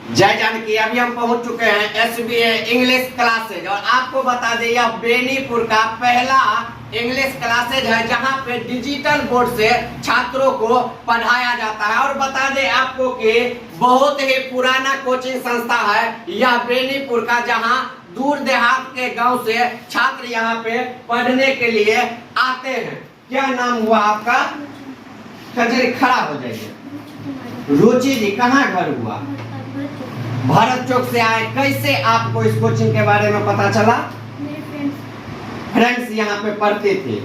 जय जानकी। अभी हम पहुंच चुके हैं एसबीए इंग्लिश क्लासेज और आपको बता दें यह बेनीपुर का पहला इंग्लिश क्लासेज है जहां पे डिजिटल बोर्ड से छात्रों को पढ़ाया जाता है। और बता दें आपको कि बहुत ही पुराना कोचिंग संस्था है यह बेनीपुर का, जहां दूर देहात के गांव से छात्र यहां पे पढ़ने के लिए आते हैं। क्या नाम हुआ आपका? कचरी खड़ा हो जाइए। रुचि जी, कहाँ घर हुआ? भरत चौक से आए। कैसे आपको इस कोचिंग के बारे में पता चला? फ्रेंड्स यहाँ पे पढ़ते थे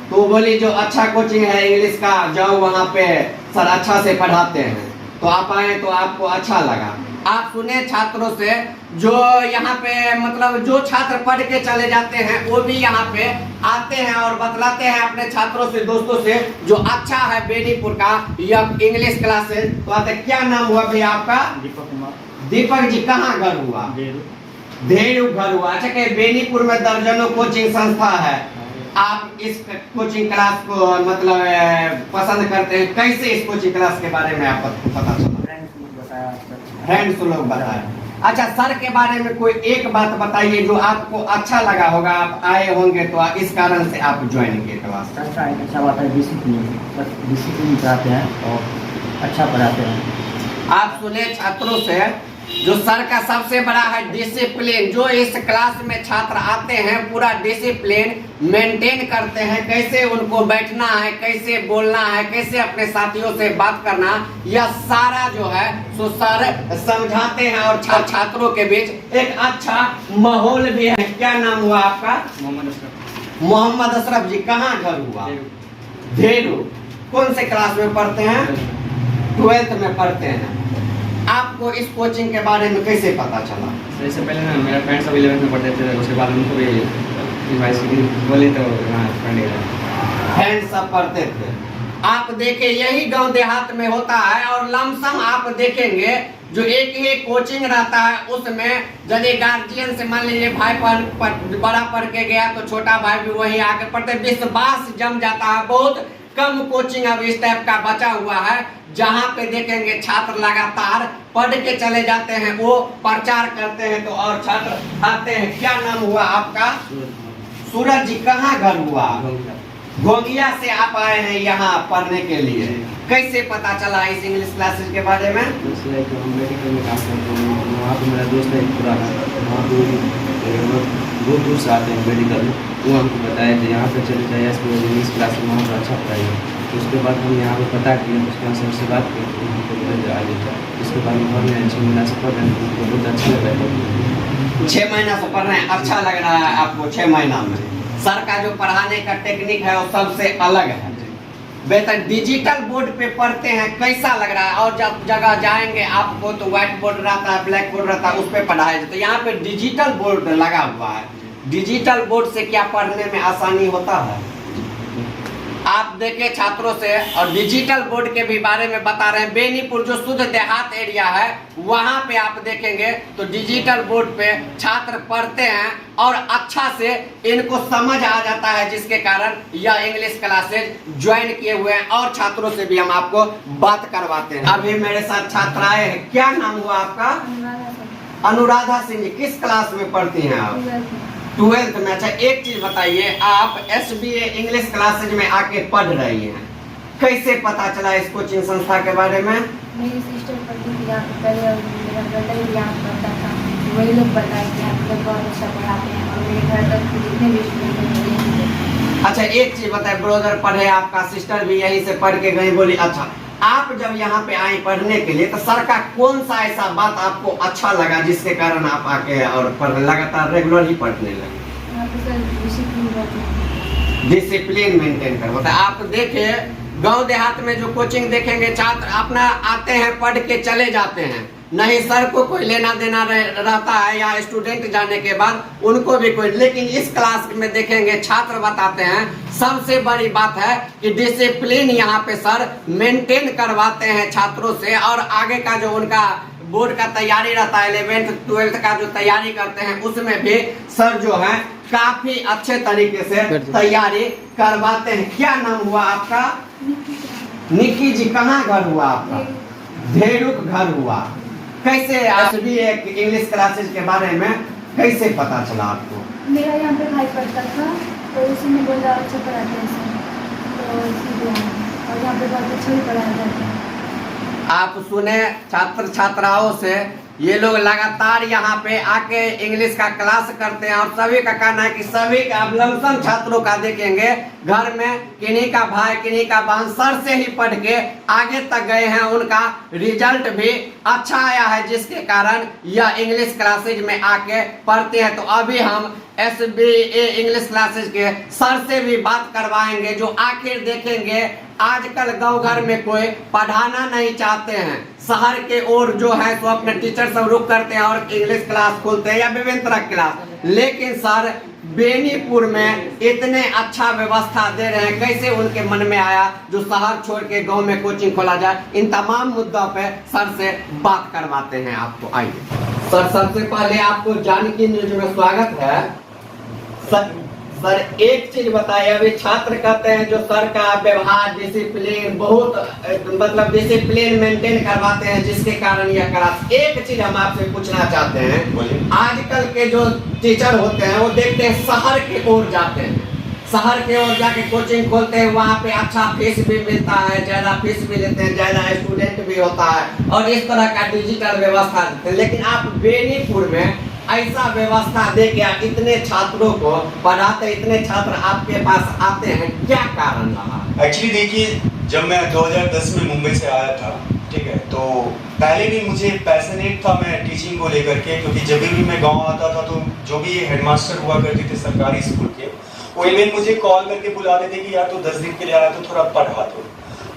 तो बोली जो अच्छा कोचिंग है इंग्लिश का, जाओ वहाँ पे सर अच्छा से पढ़ाते हैं। तो आप आए तो आपको अच्छा लगा। आप सुने छात्रों से जो यहाँ पे मतलब जो छात्र पढ़ के चले जाते हैं वो भी यहाँ पे आते हैं और बतलाते हैं अपने छात्रों से, दोस्तों से जो अच्छा है बेनीपुर का यह इंग्लिश क्लासेस। तो आते क्या नाम हुआ भैया आपका? दीपक कुमार। दीपक जी, कहाँ घर हुआ? धेरू घर हुआ। अच्छा, के बेनीपुर में दर्जनों कोचिंग संस्था है, आप इस कोचिंग क्लास को मतलब पसंद करते हैं। कैसे इस कोचिंग क्लास के बारे में आपको पता चला? फ्रेंड्स लोग बताए। अच्छा, सर के बारे में कोई एक बात बताइए जो आपको अच्छा लगा होगा, आप आए होंगे तो इस कारण से आप ज्वाइन किए क्लास। अच्छा बात है, डिसिप्लिन कराते हैं और अच्छा पढ़ाते हैं। आप सुने छात्रों से जो सर का सबसे बड़ा है डिसिप्लिन। जो इस क्लास में छात्र आते हैं पूरा डिसिप्लिन मेंटेन करते हैं, कैसे उनको बैठना है, कैसे बोलना है, कैसे अपने साथियों से बात करना, यह सारा जो है सो सर समझाते हैं। और छात्रों के बीच एक अच्छा माहौल भी है। क्या नाम हुआ आपका? मोहम्मद अशरफ जी, कहाँ घर हुआ? धेरू। कौन से क्लास में पढ़ते हैं? 12th में पढ़ते हैं। आपको इस कोचिंग के बारे में कैसे पता चला? इससे पहले ना मेरा फ्रेंड सब 11th में पढ़ते थे, उसके बाद उनको भी बोले तो पढ़ने गए। फ्रेंड सब पढ़ते थे। आप देखे यही गांव देहात में होता है और लमसम आप देखेंगे जो एक ही कोचिंग रहता है उसमें यदि गार्जियन से मान लीजिए भाई बड़ा पढ़ के गया तो छोटा भाई भी वही आके पढ़ते, विश्वास जम जाता है। बहुत कम कोचिंग अब इस टाइप का बचा हुआ है जहाँ पे देखेंगे छात्र लगातार पढ़ के चले जाते हैं, वो प्रचार करते हैं तो और छात्र आते हैं। क्या नाम हुआ आपका? सूरज जी, कहाँ घर हुआ? गोंगिया से आप आए हैं यहाँ पढ़ने के लिए। कैसे पता चला इस इंग्लिश क्लासेस के बारे में? हम मेडिकल में काम करते हैं, वहाँ पे मेरा दोस्त है पुराना, वहाँ पे बहुत दूर से आते हैं मेडिकल में। वो हमको बताया थे यहाँ पे चले जाइए इंग्लिश क्लास में, वहाँ पर अच्छा पढ़ाइए। उसके बाद हम यहाँ पे पता किए, उसके बाद सबसे बात की, उसके बाद घर में 6 महीना से पढ़ रहे हैं, उनको बहुत अच्छा लग रहा है। 6 महीना से पढ़ रहे हैं, अच्छा लग रहा है आपको 6 महीना में? सर का जो पढ़ाने का टेक्निक है वो सबसे अलग है। बेहतर डिजिटल बोर्ड पे पढ़ते हैं, कैसा लग रहा है? और जब जगह जाएंगे आपको तो व्हाइट बोर्ड रहता है, ब्लैक बोर्ड रहता है, उस पर पढ़ाया जाता है। यहाँ पे डिजिटल बोर्ड लगा हुआ है। डिजिटल बोर्ड से क्या पढ़ने में आसानी होता है? आप देखें छात्रों से और डिजिटल बोर्ड के भी बारे में बता रहे हैं। बेनीपुर जो शुद्ध देहात एरिया है वहाँ पे आप देखेंगे तो डिजिटल बोर्ड पे छात्र पढ़ते हैं और अच्छा से इनको समझ आ जाता है, जिसके कारण यह इंग्लिश क्लासेज ज्वाइन किए हुए हैं। और छात्रों से भी हम आपको बात करवाते हैं। अभी मेरे साथ छात्र आए हैं। क्या नाम हुआ आपका? अनुराधा सिंह जी, किस क्लास में पढ़ती हैं आप? 12th में। अच्छा, एक चीज बताइए, आप एसबीए इंग्लिश क्लासेज में आके पढ़ रही हैं, कैसे पता चला इस कोचिंग संस्था के बारे में? मेरी सिस्टर पढ़ती थी यहाँ पे पहले और मेरा ब्रदर भी यहाँ पढ़ता था, वही लोग बताए कि आप लोग बहुत अच्छा पढ़ाते हैं और मेरे घर तक जितने भी स्टूडेंट हैं। अच्छा, एक चीज बताए, ब्रदर पढ़े, आपका सिस्टर भी यहीं से पढ़ के गई, बोली अच्छा। आप जब यहाँ पे आए पढ़ने के लिए तो सर का कौन सा ऐसा बात आपको अच्छा लगा जिसके कारण आप आके और लगातार रेगुलर ही पढ़ने लगे? डिसिप्लिन मेंटेन कर होता है। आप देखिए गांव देहात में जो कोचिंग देखेंगे छात्र अपना आते हैं पढ़ के चले जाते हैं, नहीं सर को कोई लेना देना रहता है या स्टूडेंट जाने के बाद उनको भी कोई। लेकिन इस क्लास में देखेंगे छात्र बताते हैं सबसे बड़ी बात है कि डिसिप्लिन यहाँ पे सर मेंटेन करवाते हैं छात्रों से। और आगे का जो उनका बोर्ड का तैयारी रहता है, 11th 12th का जो तैयारी करते हैं उसमें भी सर जो है काफी अच्छे तरीके से तैयारी करवाते हैं। क्या नाम हुआ आपका? निक्की जी, कहाँ घर हुआ आपका? धेरू घर हुआ। कैसे भी एक इंग्लिश क्लासेज के बारे में कैसे पता चला आपको? मेरा यहाँ पे भाई पढ़ता था, तो उसी ने बोला अच्छा पढ़ाते हैं सर, तो इसीलिए और यहाँ पे बहुत अच्छा भी पढ़ाया जाता है। आप सुने छात्र छात्राओं से, ये लोग लगातार यहाँ पे आके इंग्लिश का क्लास करते हैं और सभी का कहना है कि सभी का आप लमसम छात्रों का देखेंगे घर में किन्हीं का भाई किन्हीं का बहन सर से ही पढ़ के आगे तक गए हैं, उनका रिजल्ट भी अच्छा आया है, जिसके कारण यह इंग्लिश क्लासेज में आके पढ़ते हैं। तो अभी हम SBA इंग्लिश क्लासेज के सर से भी बात करवाएंगे, जो आखिर देखेंगे आजकल गांव घर में कोई पढ़ाना नहीं चाहते हैं, शहर के ओर जो है तो अपने टीचर सब रुक करते हैं और इंग्लिश क्लास खोलते हैं या विभिन्न तरह की क्लास, लेकिन सर बेनीपुर में इतने अच्छा व्यवस्था दे रहे हैं, कैसे उनके मन में आया जो शहर छोड़ के गांव में कोचिंग खोला जाए? इन तमाम मुद्दों पे सर से बात करवाते हैं आपको। आइए सर, सबसे पहले आपको जानकी न्यूज में स्वागत है। सर एक चीज बताइए, अभी छात्र कहते हैं जो सर का व्यवहार डिसिप्लिन बहुत मतलब डिसिप्लिन मेंटेन करवाते हैं, जिसके कारण यह क्लास। एक चीज हम आपसे पूछना चाहते हैं, आजकल के जो टीचर होते हैं वो देखते हैं शहर के ओर जाते हैं, शहर के ओर जाके कोचिंग खोलते हैं, वहाँ पे अच्छा फीस भी मिलता है, ज्यादा फीस भी लेते हैं, ज्यादा स्टूडेंट भी होता है और इस तरह का डिजिटल व्यवस्था देते हैं। लेकिन आप बेनीपुर में ऐसा व्यवस्था दे के इतने छात्रों को पढ़ाते, इतने छात्र आपके पास आते हैं, क्या कारण रहा? एक्चुअली देखिए, जब मैं 2010 में मुंबई से आया था, ठीक है, तो पहले भी मुझे पैशनेट था मैं टीचिंग को लेकर के, क्योंकि जब भी मैं गांव आता था तो जो भी ये हेडमास्टर हुआ करते थे सरकारी स्कूल के, वो इवन मुझे कॉल करके बुलाते थे कि यार तो 10 दिन के लिए आया तो थोड़ा पढ़ा दो।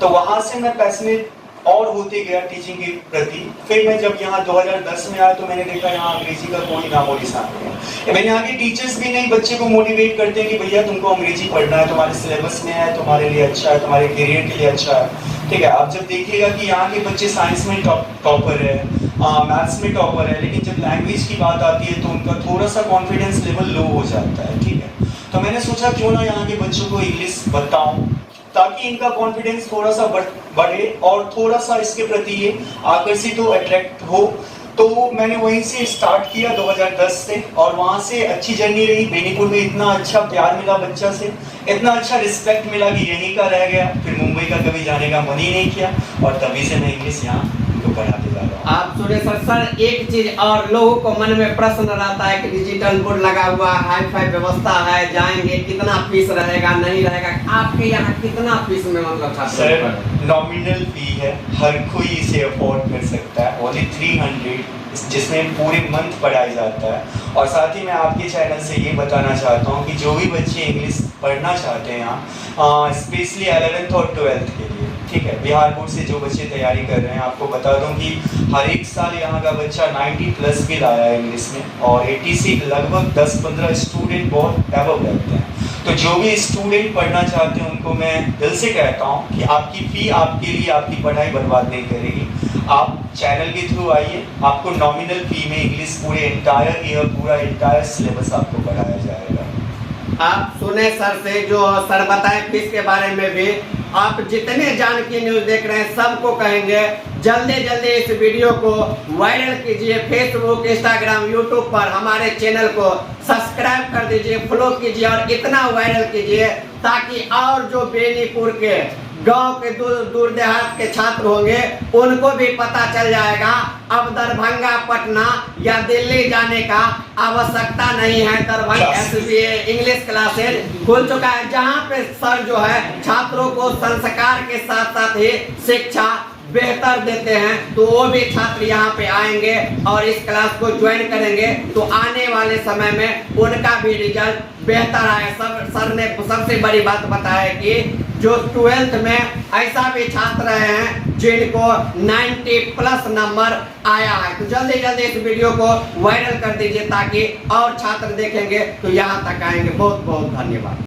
तो वहाँ से मैं पैशनेट और होते गया टीचिंग के प्रति। फिर मैं जब यहाँ 2010 में आया तो मैंने देखा यहाँ अंग्रेजी का कोई नामो निशान नहीं है। मैंने यहाँ के टीचर्स भी नहीं बच्चे को मोटिवेट करते हैं कि भैया तुमको अंग्रेजी पढ़ना है, तुम्हारे सिलेबस में है, तुम्हारे लिए अच्छा है, तुम्हारे करियर के लिए अच्छा है, ठीक है। आप जब देखिएगा कि यहाँ के बच्चे साइंस में टॉपर है, मैथ्स में टॉपर है, लेकिन जब लैंग्वेज की बात आती है तो उनका थोड़ा सा कॉन्फिडेंस लेवल लो हो जाता है, ठीक है। तो मैंने सोचा क्यों ना यहाँ के बच्चों को इंग्लिश बताऊं, ताकि इनका कॉन्फिडेंस थोड़ा सा बढ़े और थोड़ा सा इसके प्रति ये आकर्षित हो, अट्रैक्ट हो। तो मैंने वहीं से स्टार्ट किया 2010 से, और वहाँ से अच्छी जर्नी रही। बेनीपुर में इतना अच्छा प्यार मिला बच्चा से, इतना अच्छा रिस्पेक्ट मिला कि यहीं का रह गया। फिर मुंबई का कभी जाने का मन ही नहीं किया और तभी से मैं इंग्लिश यहाँ उनको पढ़ाते जा रहा हूँ। आप सुने सर, एक चीज और लोगों को मन में प्रश्न रहता है कि डिजिटल बोर्ड लगा हुआ है, हाई फाई व्यवस्था है, जाएंगे कितना फीस रहेगा नहीं रहेगा? आपके यहाँ कितना फीस में मतलब सर नॉमिनल फी है, हर कोई इसे अफोर्ड कर सकता है, ओनली 300, जिसमें पूरे मंथ पढ़ाया जाता है। और साथ ही मैं आपके चैनल से ये बताना चाहता हूँ कि जो भी बच्चे इंग्लिश पढ़ना चाहते हैं यहाँ, स्पेशली 11th और 12th के लिए, ठीक है, बिहार बोर्ड से जो बच्चे तैयारी कर रहे हैं, आपको बता दूं कि हर एक साल यहाँ का बच्चा 90+ भी लाया है इंग्लिश में, और 80 से लगभग 10-15 स्टूडेंट बहुत एबव रहते हैं। तो जो भी स्टूडेंट पढ़ना चाहते हैं उनको मैं दिल से कहता हूँ कि आपकी फ़ी आपके लिए आपकी पढ़ाई बर्बाद नहीं करेगी। आप चैनल के थ्रू आइए, आपको नॉमिनल फ़ी में इंग्लिश पूरे इंटायर ईयर पूरा इंटायर सिलेबस आपको पढ़ाया जाएगा। आप सुने सर से, जो सर बताए फीस के बारे में भी। आप जितने जानकी न्यूज देख रहे हैं सबको कहेंगे जल्दी जल्दी इस वीडियो को वायरल कीजिए, फेसबुक, इंस्टाग्राम, यूट्यूब पर हमारे चैनल को सब्सक्राइब कर दीजिए, फॉलो कीजिए और इतना वायरल कीजिए ताकि और जो बेनीपुर के गांव के दूर देहात के छात्र होंगे उनको भी पता चल जाएगा अब दरभंगा, पटना या दिल्ली जाने का आवश्यकता नहीं है। दरभंगा SBA इंग्लिश क्लासेज खुल चुका है, जहां पे सर जो है छात्रों को संस्कार के साथ साथ ही शिक्षा बेहतर देते हैं। तो वो भी छात्र यहाँ पे आएंगे और इस क्लास को ज्वाइन करेंगे तो आने वाले समय में उनका भी रिजल्ट बेहतर आए। सर ने सबसे बड़ी बात बताया कि जो 12th में ऐसा भी छात्र रहे हैं जिनको 90+ नंबर आया है। तो जल्दी जल्दी इस वीडियो को वायरल कर दीजिए ताकि और छात्र देखेंगे तो यहाँ तक आएंगे। बहुत बहुत धन्यवाद।